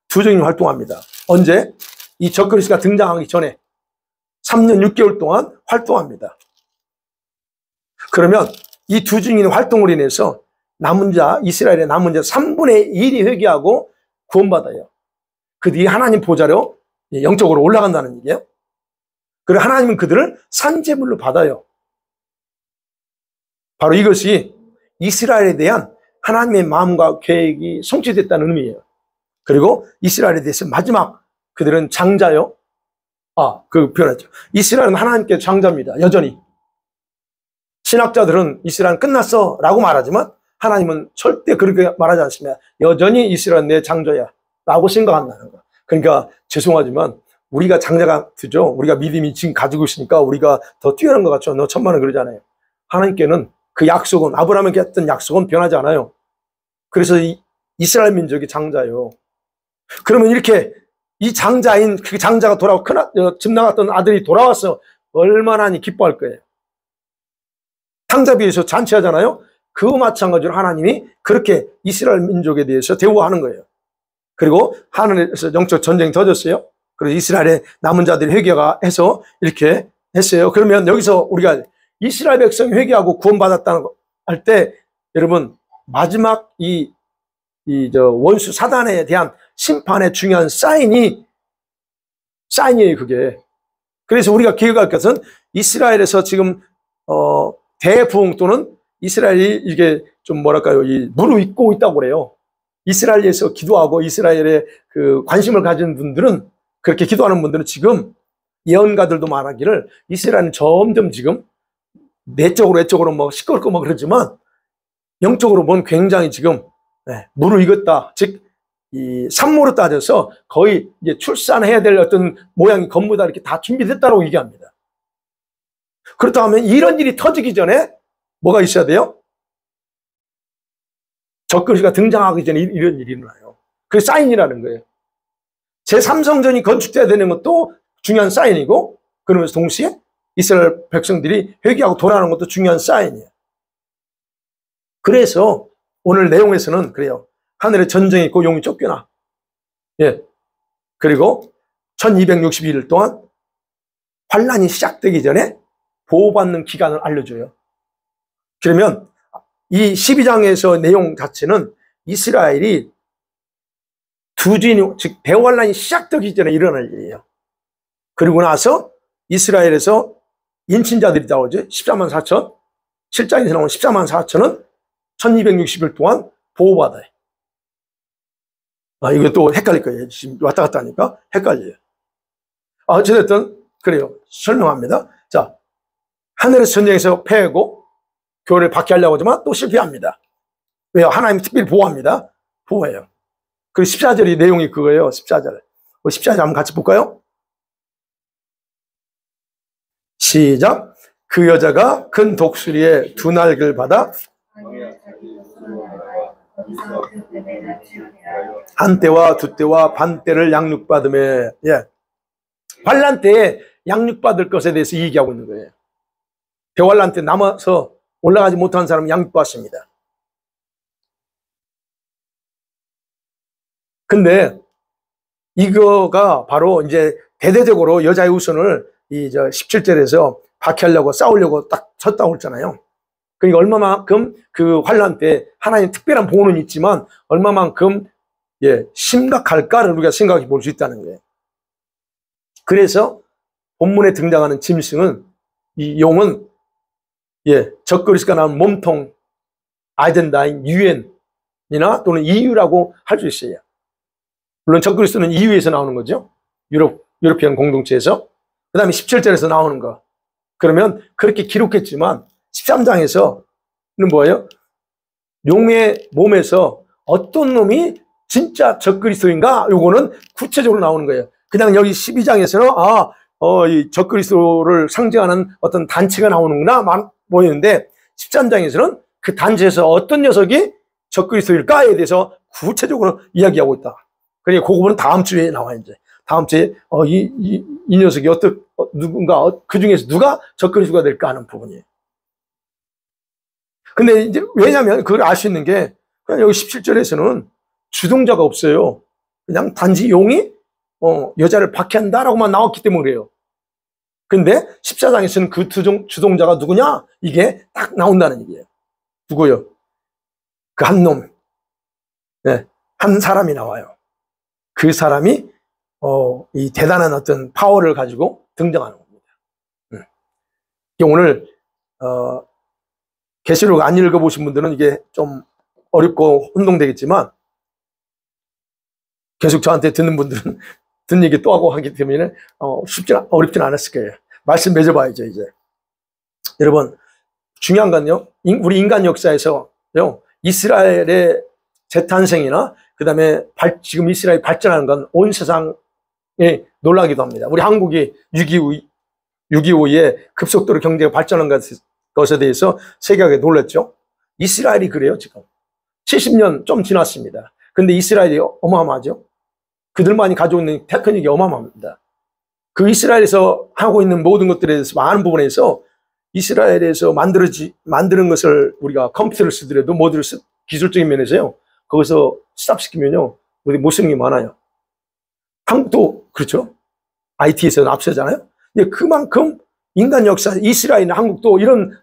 두 증인이 활동합니다. 언제? 이 적그리스가 등장하기 전에 3년 6개월 동안 활동합니다. 그러면 이 두 증인의 활동으로 인해서 남은 자, 이스라엘의 남은 자 3분의 1이 회개하고 구원받아요. 그 뒤에 하나님 보좌로 영적으로 올라간다는 얘기예요. 그리고 하나님은 그들을 산제물로 받아요. 바로 이것이 이스라엘에 대한 하나님의 마음과 계획이 성취됐다는 의미예요. 그리고 이스라엘에 대해서 마지막 그들은 장자요. 그 표현하죠. 이스라엘은 하나님께 장자입니다. 여전히. 신학자들은 이스라엘은 끝났어 라고 말하지만 하나님은 절대 그렇게 말하지 않습니다. 여전히 이스라엘은 내 장자야 라고 생각한다는 거. 그러니까 죄송하지만 우리가 장자가 되죠. 우리가 믿음이 지금 가지고 있으니까 우리가 더 뛰어난 것 같죠. 너 천만은 그러잖아요. 하나님께는 그 약속은, 아브라함에게 했던 약속은 변하지 않아요. 그래서 이스라엘 민족이 장자예요. 그러면 이렇게 이 장자인 그 장자가 돌아오고 집 나갔던 아들이 돌아와서 얼마나 기뻐할 거예요. 장자비에서 잔치하잖아요. 그 마찬가지로 하나님이 그렇게 이스라엘 민족에 대해서 대우하는 거예요. 그리고 하늘에서 영적 전쟁이 터졌어요. 그래서 이스라엘의 남은 자들이 회개해서 이렇게 했어요. 그러면 여기서 우리가 이스라엘 백성이 회개하고 구원받았다는 거 할 때 여러분 마지막 원수 사단에 대한 심판의 중요한 사인이에요, 그게. 그래서 우리가 기억할 것은 이스라엘에서 지금 대부흥 또는 이스라엘이 이게 좀 뭐랄까요, 무르익고 있다고 그래요. 이스라엘에서 기도하고 이스라엘에 그 관심을 가진 분들은, 그렇게 기도하는 분들은 지금 예언가들도 말하기를 이스라엘은 점점 지금 내적으로 뭐 시끄럽고 뭐 그러지만 영적으로 보면 굉장히 지금 무르익었다. 즉, 이 산모로 따져서 거의 이제 출산해야 될 어떤 모양이 전부 다 이렇게 다 준비됐다고 얘기합니다. 그렇다면 이런 일이 터지기 전에 뭐가 있어야 돼요? 적그리스가 등장하기 전에 이런 일이 일어나요. 그게 사인이라는 거예요. 제3성전이 건축돼야 되는 것도 중요한 사인이고, 그러면서 동시에 이스라엘 백성들이 회개하고 돌아오는 것도 중요한 사인이에요. 그래서 오늘 내용에서는 그래요. 하늘에 전쟁이 있고 용이 쫓겨나. 그리고 1262일 동안 환란이 시작되기 전에 보호받는 기간을 알려줘요. 그러면 이 12장에서 내용 자체는 이스라엘이 즉 대환란이 시작되기 전에 일어날 일이에요. 그리고 나서 이스라엘에서 인친자들이 나오죠. 14만 4천. 7장에서 나온 14만 4천은 1260일 동안 보호받아요. 이거 또 헷갈릴 거예요. 지금 왔다 갔다 하니까 헷갈려요. 어쨌든 그래요. 설명합니다. 자, 하늘에서 전쟁에서 패하고 교회를 박해하려고 하지만 또 실패합니다. 왜요? 하나님 특별히 보호합니다. 보호해요. 그 14절의 내용이 그거예요. 14절. 14절 한번 같이 볼까요? 시작. 그 여자가 큰 독수리의 두 날개를 받아 한 때와 두 때와 반 때를 양육받음에, 예. 환난 때에 양육받을 것에 대해서 얘기하고 있는 거예요. 대환란 때 남아서 올라가지 못한 사람은 양육받습니다. 근데 이거가 바로 이제 대대적으로 여자의 우선을 17절에서 박해하려고 싸우려고 딱 쳤다고 했잖아요. 그러니까 얼마만큼 그 환난 때 하나님 특별한 보호는 있지만 얼마만큼 심각할까를 우리가 생각해 볼 수 있다는 거예요. 그래서 본문에 등장하는 짐승은, 이 용은 적그리스도가 나온 몸통, 아젠다인 유엔이나 또는 EU라고 할 수 있어요. 물론 적그리스도는 EU에서 나오는 거죠. 유로피안 공동체에서. 그 다음에 17절에서 나오는 거. 그러면 그렇게 기록했지만 13장에서는 뭐예요? 용의 몸에서 어떤 놈이 진짜 적그리스도인가? 요거는 구체적으로 나오는 거예요. 그냥 여기 12장에서는 이 적그리스도를 상징하는 어떤 단체가 나오는구나 보이는데 13장에서는 그 단체에서 어떤 녀석이 적그리스도일까에 대해서 구체적으로 이야기하고 있다. 그러니까 그 부분은 다음 주에 나와. 이제 다음 주에 이 녀석이 누군가 그 중에서 누가 적그리스도가 될까 하는 부분이에요. 근데 이제 왜냐하면 그걸 알 수 있는 게 그냥 여기 17절에서는 주동자가 없어요. 그냥 단지 용이 여자를 박해한다라고만 나왔기 때문에 그래요. 근데 14장에서는 그 주동자가 누구냐? 이게 딱 나온다는 얘기예요. 누구요? 그 한 놈. 한 사람이 나와요. 그 사람이 이 대단한 어떤 파워를 가지고 등장하는 겁니다. 오늘 계시록 안 읽어보신 분들은 이게 좀 어렵고 혼동되겠지만 계속 저한테 듣는 분들은 듣는 얘기 또 하고 하기 때문에 어렵진 않았을 거예요. 말씀 맺어봐야죠. 이제 여러분, 중요한 건요, 우리 인간 역사에서요, 이스라엘의 재탄생이나 그 다음에 지금 이스라엘이 발전하는 건 온 세상에 놀라기도 합니다. 우리 한국이 6.25에 급속도로 경제가 발전한 것에 대해서 세계가 놀랐죠. 이스라엘이 그래요. 지금 70년 좀 지났습니다. 근데 이스라엘이 어마어마하죠. 그들만이 가지고 있는 테크닉이 어마어마합니다. 그 이스라엘에서 하고 있는 모든 것들에 대해서 많은 부분에서 이스라엘에서 만드는 것을 우리가 컴퓨터를 쓰더라도 모듈을 기술적인 면에서요, 거기서 스탑시키면요, 우리 못 쓰는 게 많아요. 한국도 그렇죠. IT에서는 앞서잖아요. 근데 그만큼 인간 역사, 이스라엘이나 한국도 이런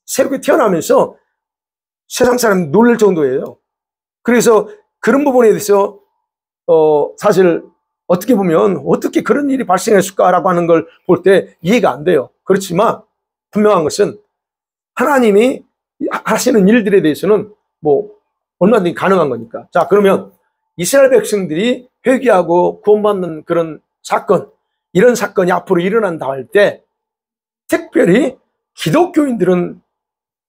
새롭게 태어나면서 세상 사람이 놀랄 정도예요. 그래서 그런 부분에 대해서 사실 어떻게 보면 어떻게 그런 일이 발생했을까라고 하는 걸 볼 때 이해가 안 돼요. 그렇지만 분명한 것은 하나님이 하시는 일들에 대해서는 얼마든지 가능한 거니까. 자, 그러면 이스라엘 백성들이 회개하고 구원받는 그런 사건, 이런 사건이 앞으로 일어난다 할 때 특별히 기독교인들은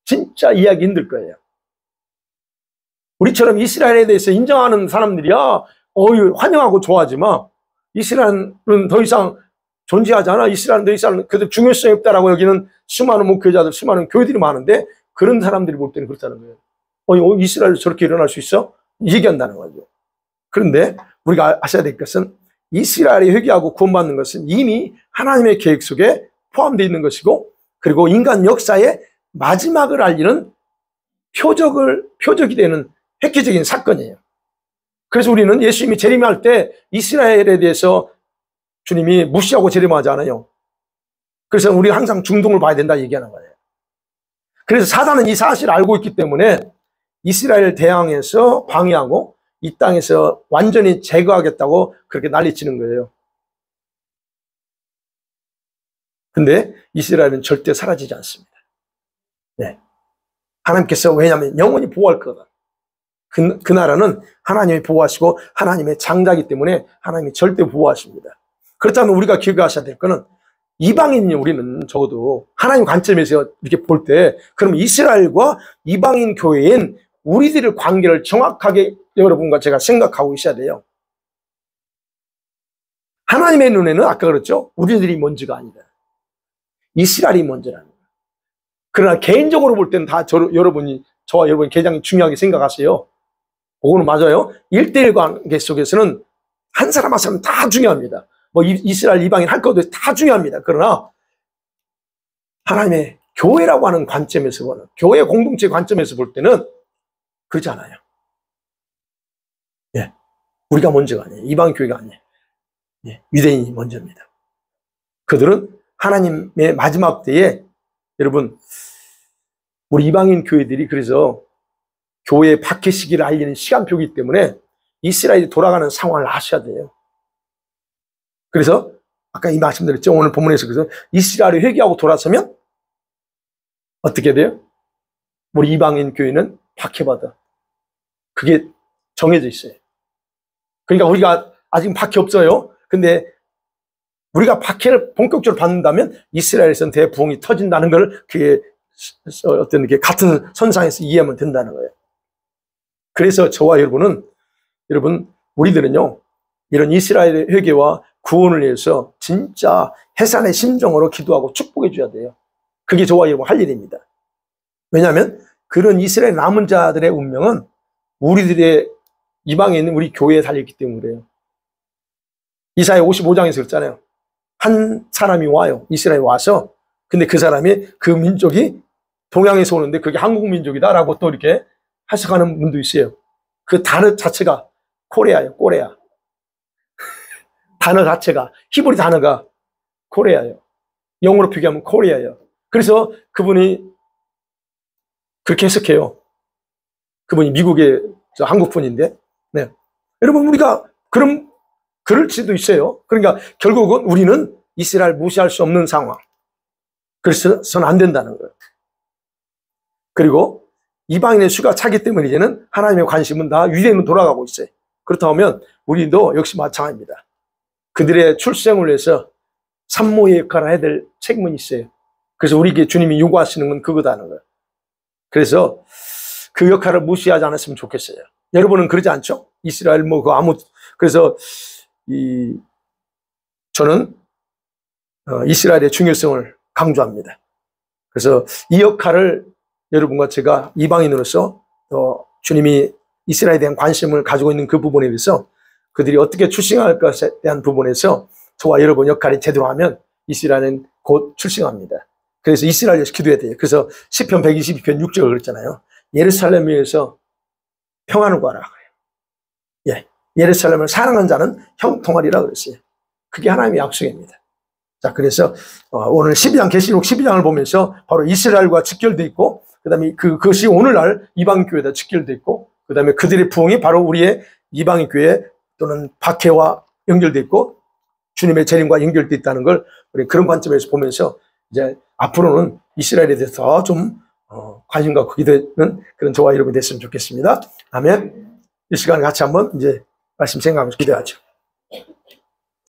진짜 이해하기 힘들 거예요. 우리처럼 이스라엘에 대해서 인정하는 사람들이야 환영하고 좋아하지만 이스라엘은 더 이상 존재하지 않아. 이스라엘은 더 이상 그들 중요성이 없다라고 여기는 수많은 목회자들, 수많은 교회들이 많은데 그런 사람들이 볼 때는 그렇다는 거예요. 이스라엘도 저렇게 일어날 수 있어? 얘기한다는 거죠. 그런데 우리가 아셔야 될 것은 이스라엘이 회개하고 구원받는 것은 이미 하나님의 계획 속에 포함되어 있는 것이고, 그리고 인간 역사의 마지막을 알리는 표적이 되는 획기적인 사건이에요. 그래서 우리는 예수님이 재림할 때 이스라엘에 대해서 주님이 무시하고 재림하지 않아요. 그래서 우리가 항상 중동을 봐야 된다 얘기하는 거예요. 그래서 사단은 이 사실을 알고 있기 때문에 이스라엘을 대항해서 방해하고 이 땅에서 완전히 제거하겠다고 그렇게 난리치는 거예요. 근데 이스라엘은 절대 사라지지 않습니다. 하나님께서, 왜냐하면 영원히 보호할 거다. 그 나라는 하나님이 보호하시고 하나님의 장자이기 때문에 하나님이 절대 보호하십니다. 그렇다면 우리가 기억하셔야 될 거는 이방인이, 우리는 적어도 하나님 관점에서 이렇게 볼 때, 그럼 이스라엘과 이방인 교회인 우리들의 관계를 정확하게 여러분과 제가 생각하고 있어야 돼요. 하나님의 눈에는 아까 그랬죠? 우리들이 먼저가 아니다. 이스라엘이 먼저라는 거예요. 그러나 개인적으로 볼 때는 다 저와 여러분이 가장 중요하게 생각하세요. 그거는 맞아요. 1대1 관계 속에서는 한 사람 한 사람 다 중요합니다. 뭐 이스라엘 이방인 할 것도 다 중요합니다. 그러나 하나님의 교회라고 하는 관점에서 보는, 교회 공동체 관점에서 볼 때는 그렇지 않아요. 예, 우리가 먼저가 아니에요. 이방 교회가 아니에요. 예, 유대인이 먼저입니다. 그들은 하나님의 마지막 때에, 여러분, 우리 이방인 교회들이 그래서 교회의 박해 시기를 알리는 시간표이기 때문에 이스라엘이 돌아가는 상황을 아셔야 돼요. 그래서 아까 이 말씀드렸죠. 오늘 본문에서. 그래서 이스라엘이 회개하고 돌아서면 어떻게 돼요? 우리 이방인 교회는 박해받아. 그게 정해져 있어요. 그러니까 우리가 아직 박해 없어요. 근데 우리가 박해를 본격적으로 받는다면 이스라엘에서는 대부흥이 터진다는 걸 그게 어떤 게 같은 선상에서 이해하면 된다는 거예요. 그래서 저와 여러분, 우리들은요, 이런 이스라엘의 회개와 구원을 위해서 진짜 해산의 심정으로 기도하고 축복해 줘야 돼요. 그게 저와 여러분 할 일입니다. 왜냐하면 그런 이스라엘 남은 자들의 운명은 우리들의 이방에 있는 우리 교회에 달려있기 때문에 그래요. 이사야 55장에서 그랬잖아요. 한 사람이 와요. 이스라엘에 와서. 근데 그 사람이 그 민족이 동양에서 오는데 그게 한국 민족이다라고 또 이렇게 해석하는 분도 있어요. 그 단어 자체가 코레아예요. 코레아. 단어 자체가, 히브리 단어가 코레아예요. 영어로 비교하면 코리아예요. 그래서 그분이 그렇게 해석해요. 그분이 미국의 한국 분인데, 네. 여러분, 우리가 그럴 수도 있어요. 그러니까 결국은 우리는 이스라엘 무시할 수 없는 상황. 그래서는 안 된다는 거예요. 그리고 이방인의 수가 차기 때문에 이제는 하나님의 관심은 다 유대인으로 돌아가고 있어요. 그렇다면 우리도 역시 마찬가지입니다. 그들의 출생을 위해서 산모의 역할을 해야 될 책임은 있어요. 그래서 우리에게 주님이 요구하시는 건 그거다는 거예요. 그래서 그 역할을 무시하지 않았으면 좋겠어요. 여러분은 그러지 않죠? 이스라엘 그래서 저는 이스라엘의 중요성을 강조합니다. 그래서 이 역할을 여러분과 제가 이방인으로서 주님이 이스라엘에 대한 관심을 가지고 있는 그 부분에 대해서 그들이 어떻게 출생할 것에 대한 부분에서 저와 여러분 역할이 제대로 하면 이스라엘은 곧 출생합니다. 그래서 이스라엘 위해서 기도해야 돼요. 그래서 시편 122편 6절을 그랬잖아요. 예루살렘 위해서 평안을 구하라. 예, 예루살렘을 사랑하는 자는 형통하리라 그랬어요. 그게 하나님의 약속입니다. 자, 그래서 오늘 12장 계시록 12장을 보면서 바로 이스라엘과 직결되어 있고, 그다음에 그것이 오늘날 이방 교회다 직결되어 있고, 그다음에 그들의 부흥이 바로 우리의 이방인 교회 또는 박해와 연결되어 있고 주님의 재림과 연결되어 있다는 걸 우리 그런 관점에서 보면서 이제 앞으로는 이스라엘에 대해서 좀 관심 갖고 기도하는 그런 저와 여러분이 됐으면 좋겠습니다. 아멘. 이 시간에 같이 한번 이제 말씀 생각하면서 기도하죠.